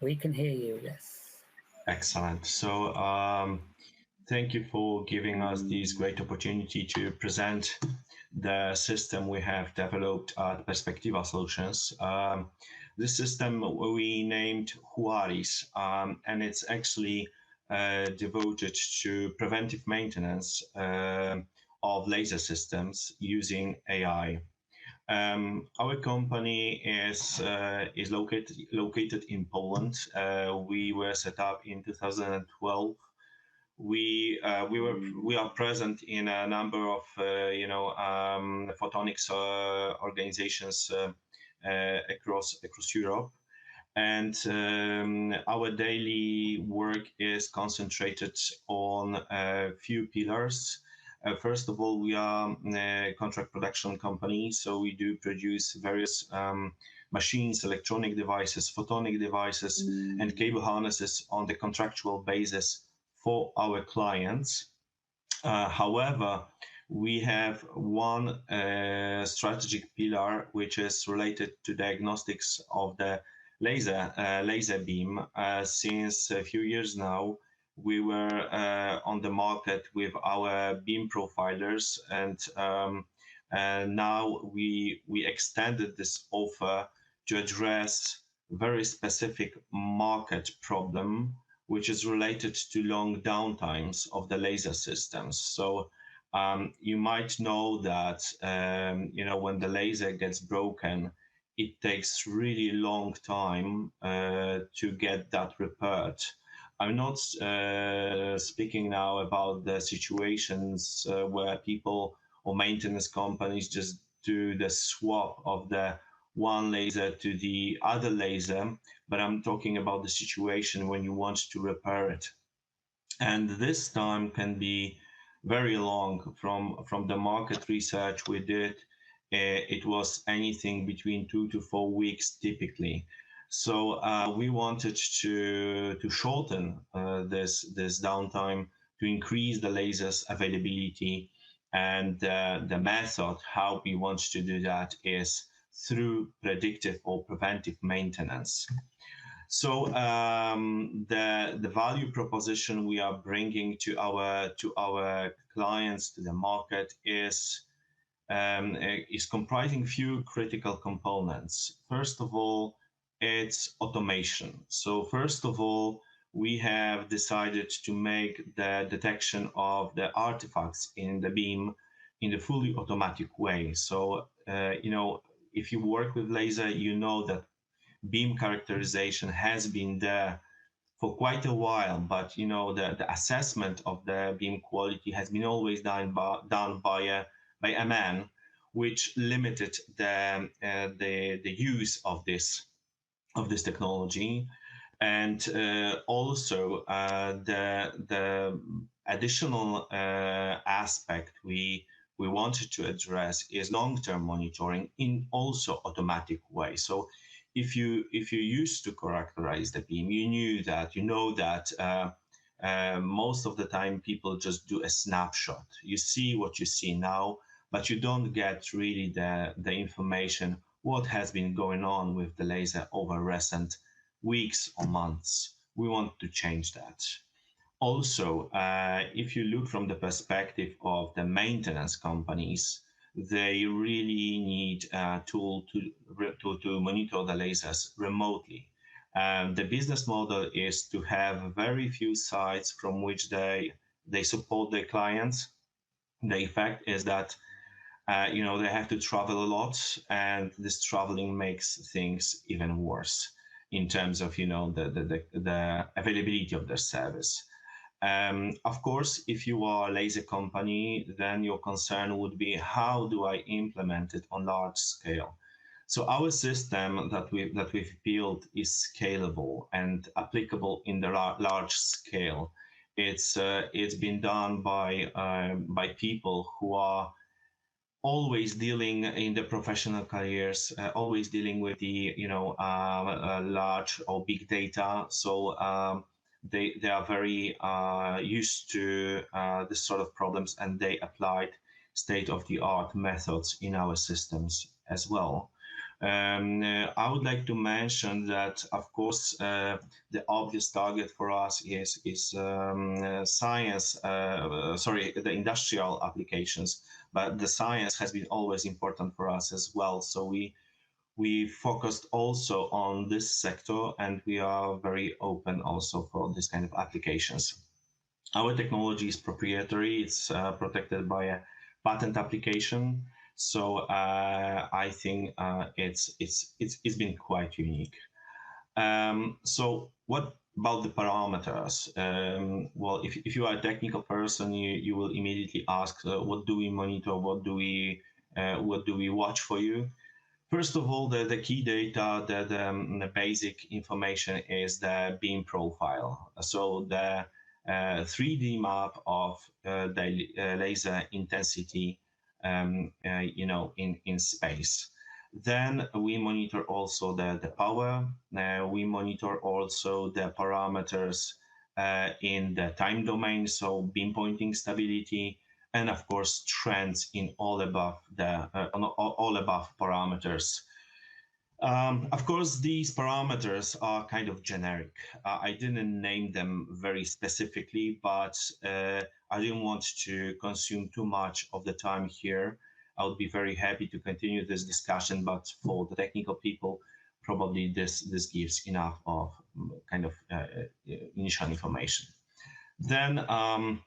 We can hear you, yes. Excellent. So, thank you for giving us this great opportunity to present the system we have developed at Perspectiva Solutions. This system we named Huaris, and it's actually devoted to preventive maintenance of laser systems using AI. Our company is located in Poland. We were set up in 2012. We are present in a number of photonics organizations across Europe, and our daily work is concentrated on a few pillars. First of all, we are a contract production company, so we do produce various machines, electronic devices, photonic devices, and cable harnesses on the contractual basis for our clients. However, we have one strategic pillar which is related to diagnostics of the laser beam. Since a few years now, we were on the market with our beam profilers, and now we extended this offer to address very specific market problem, which is related to long downtimes of the laser systems. So you might know that when the laser gets broken, it takes really long time to get that repaired. I'm not speaking now about the situations where people or maintenance companies just do the swap of the one laser to the other laser, but I'm talking about the situation when you want to repair it. And this time can be very long. From the market research we did, it was anything between 2 to 4 weeks typically. So we wanted to shorten this downtime, to increase the lasers availability, and the method how we want to do that is through predictive or preventive maintenance. So the value proposition we are bringing to our clients, to the market, is comprising few critical components. First of all, it's automation. So first of all, we have decided to make the detection of the artifacts in the beam in a fully automatic way. So if you work with laser, you know that beam characterization has been there for quite a while, but the assessment of the beam quality has been always done by a man, which limited the use of this technology. And also the additional aspect we wanted to address is long-term monitoring in also automatic way. So if you used to characterize the beam, you know that most of the time people just do a snapshot. You see what you see now, but you don't get really the information what has been going on with the laser over recent weeks or months. We want to change that. Also, if you look from the perspective of the maintenance companies, they really need a tool to monitor the lasers remotely. The business model is to have very few sites from which they support their clients. The effect is that they have to travel a lot, and this traveling makes things even worse in terms of the availability of their service. Of course, if you are a laser company, then your concern would be, how do I implement it on large scale? So our system that we've built is scalable and applicable in the large scale. It's been done by people who are always dealing in the professional careers, always dealing with the large or big data. So they are very used to this sort of problems, and they applied state of the art methods in our systems as well. I would like to mention that, of course, the obvious target for us is science. Sorry, the industrial applications, but the science has been always important for us as well. So we focused also on this sector, and we are very open also for this kind of applications. Our technology is proprietary. It's protected by a patent application. So I think it's been quite unique. So what about the parameters? Well, if you are a technical person, you will immediately ask, what do we monitor? What do we watch for you? First of all, the key data, the basic information is the beam profile. So the 3D map of the laser intensity, in space. Then we monitor also the power. We monitor also the parameters in the time domain, so beam pointing stability, and of course trends in all above all above parameters. Of course, these parameters are kind of generic. I didn't name them very specifically, but I didn't want to consume too much of the time here. I would be very happy to continue this discussion, but for the technical people, probably this gives enough of kind of initial information. Then I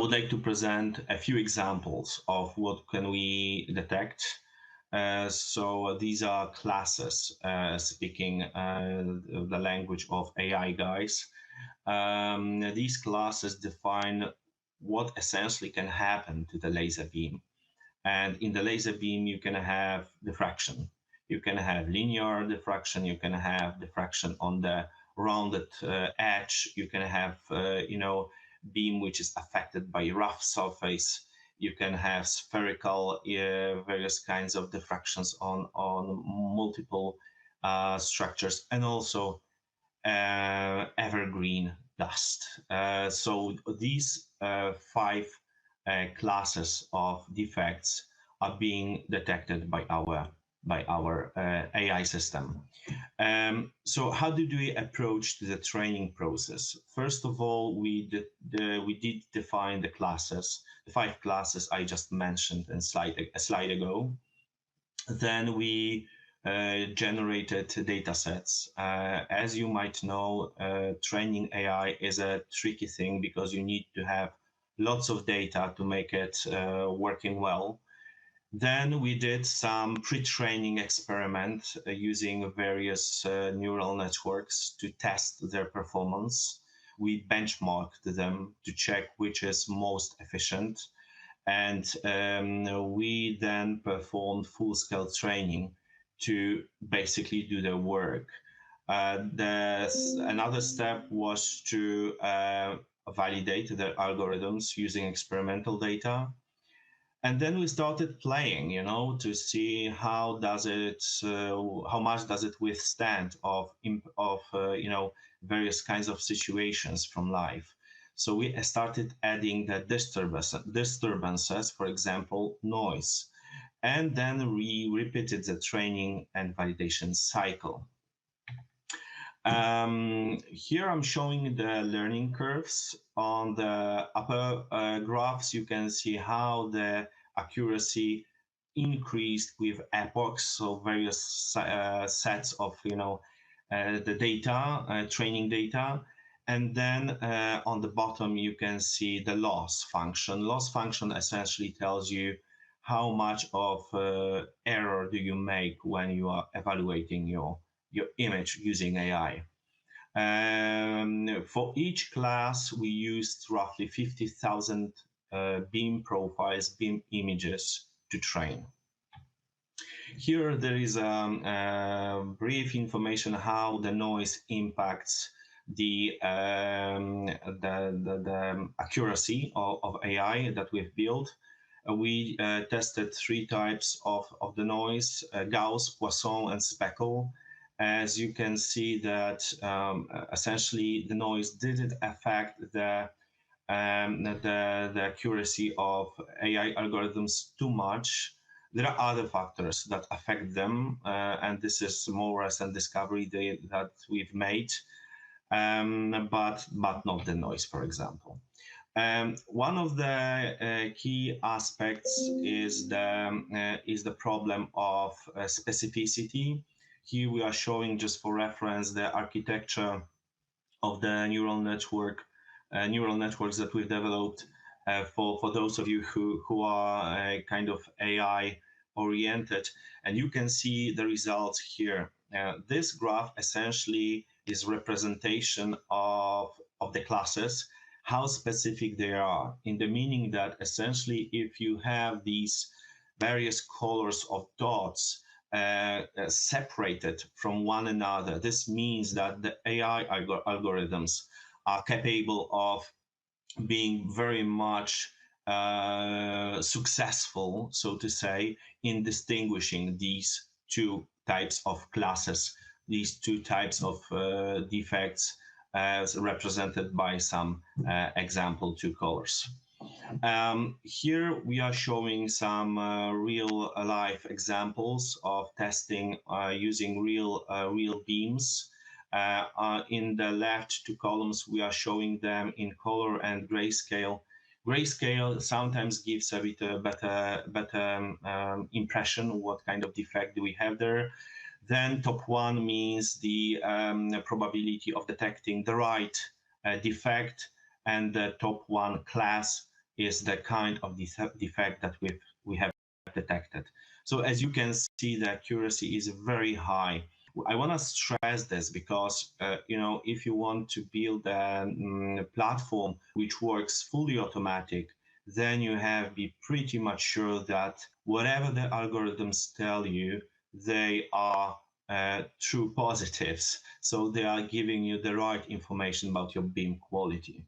would like to present a few examples of what can we detect. So these are classes, speaking the language of AI guys. These classes define what essentially can happen to the laser beam. And in the laser beam, you can have diffraction. You can have linear diffraction. You can have diffraction on the rounded edge. You can have, beam which is affected by rough surface. You can have spherical, various kinds of diffractions on multiple structures, and also evergreen dust. So these five classes of defects are being detected by our AI system. So how did we approach the training process? First of all, we did define the classes, the five classes I just mentioned a slide ago. Then we generated data sets. As you might know, training AI is a tricky thing because you need to have lots of data to make it working well. Then we did some pre-training experiment using various neural networks to test their performance. We benchmarked them to check which is most efficient. And we then performed full-scale training to basically do their work. Another step was to validate the algorithms using experimental data. And then we started playing, to see how much does it withstand of various kinds of situations from life. So we started adding the disturbances, for example, noise, and then we repeated the training and validation cycle. Here I'm showing the learning curves. On the upper graphs, you can see how the accuracy increased with epochs, so various sets of the data, training data. And then on the bottom, you can see the loss function. Loss function essentially tells you how much of error do you make when you are evaluating your image using AI. For each class, we used roughly 50,000 beam profiles, beam images to train. Here there is brief information how the noise impacts the accuracy of AI that we've built. We tested three types of the noise, Gauss, Poisson, and speckle. As you can see that essentially the noise didn't affect the accuracy of AI algorithms too much. There are other factors that affect them, and this is more or less a discovery that we've made, but not the noise, for example. One of the key aspects is the problem of specificity. Here we are showing, just for reference, the architecture of the neural networks that we've developed for those of you who are kind of AI oriented, and you can see the results here. This graph essentially is representation of the classes, how specific they are, in the meaning that essentially if you have these various colors of dots separated from one another, this means that the AI algorithms are capable of being very much successful, so to say, in distinguishing these two types of classes, these two types of defects, as represented by some example two colors. Here we are showing some real life examples of testing using real beams. In the left two columns, we are showing them in color and grayscale. Grayscale sometimes gives a bit better impression what kind of defect do we have there. Then top one means the probability of detecting the right defect, and the top one class is the kind of defect that we have detected. So as you can see, the accuracy is very high. I want to stress this because if you want to build a platform which works fully automatic, then you have to be pretty much sure that whatever the algorithms tell you, they are true positives. So they are giving you the right information about your beam quality.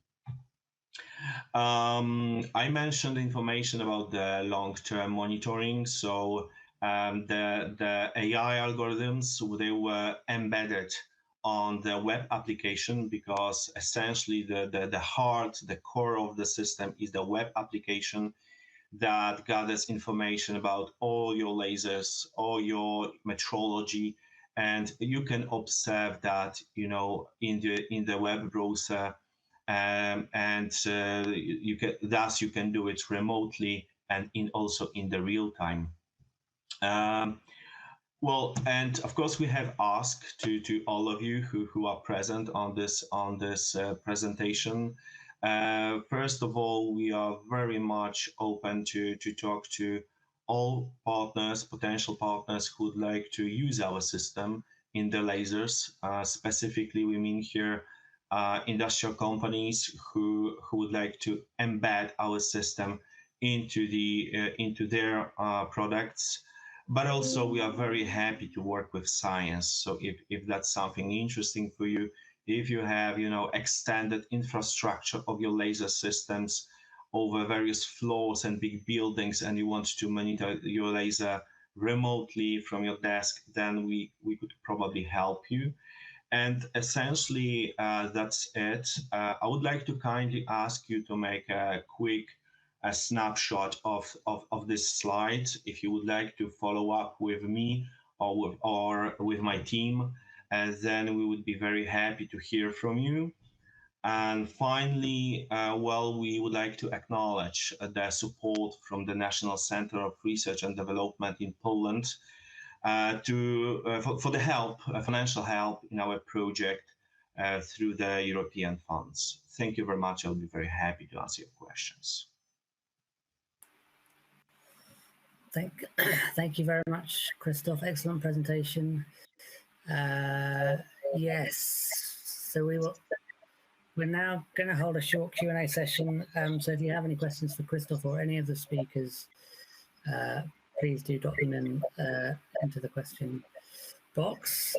I mentioned information about the long-term monitoring. So the AI algorithms, they were embedded on the web application because essentially the heart, the core of the system is the web application that gathers information about all your lasers, all your metrology, and you can observe that in the web browser, and you can do it remotely and also in the real time. Well, and of course we have asked to all of you who are present on this presentation. First of all, we are very much open to talk to all partners, potential partners who would like to use our system in the lasers. Specifically, we mean here industrial companies who would like to embed our system into their products. But also we are very happy to work with science. So if that's something interesting for you, if you have extended infrastructure of your laser systems over various floors and big buildings, and you want to monitor your laser remotely from your desk, then we could probably help you. And essentially that's it. I would like to kindly ask you to make a quick snapshot of this slide. If you would like to follow up with me or with my team, and then we would be very happy to hear from you. And finally, we would like to acknowledge the support from the National Center of Research and Development in Poland for the help, financial help in our project through the European funds. Thank you very much. I'll be very happy to answer your questions. Thank you very much, Christoph. Excellent presentation. Yes, so we're now going to hold a short Q&A session. So if you have any questions for Christoph or any of the speakers, please do drop them in into the question box.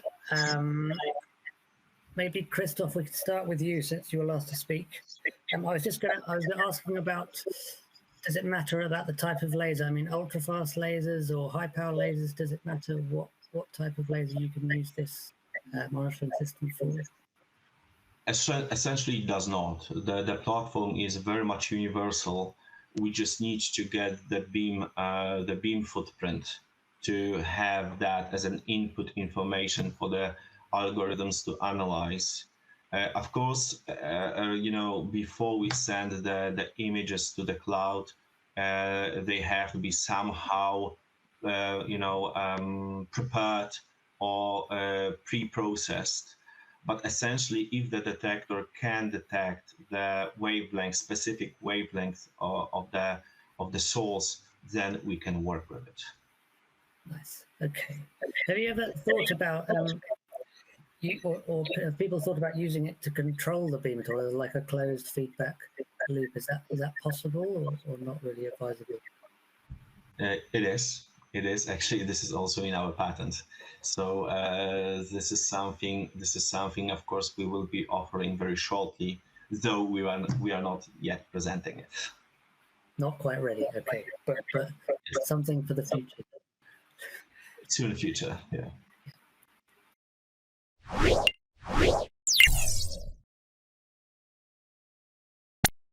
Maybe Christoph, we could start with you since you were last to speak. I was asking about, does it matter about the type of laser? I mean, ultra-fast lasers or high-power lasers, does it matter what type of laser you can use this monitoring system for? Essentially, it does not. The platform is very much universal. we just need to get the beam footprint to have that as an input information for the algorithms to analyze. Of course, before we send the images to the cloud, they have to be somehow, prepared or pre-processed. But essentially, if the detector can detect the wavelength, specific wavelength of the source, then we can work with it. Nice. Okay. Have you ever thought about or people thought about using it to control the beam at all, like a closed feedback loop? Is that possible or not really advisable? It is. It is actually. This is also in our patent. So this is something. Of course, we will be offering very shortly, though we are not yet presenting it. Not quite ready. Okay, but something for the future. Soon in the future. Yeah.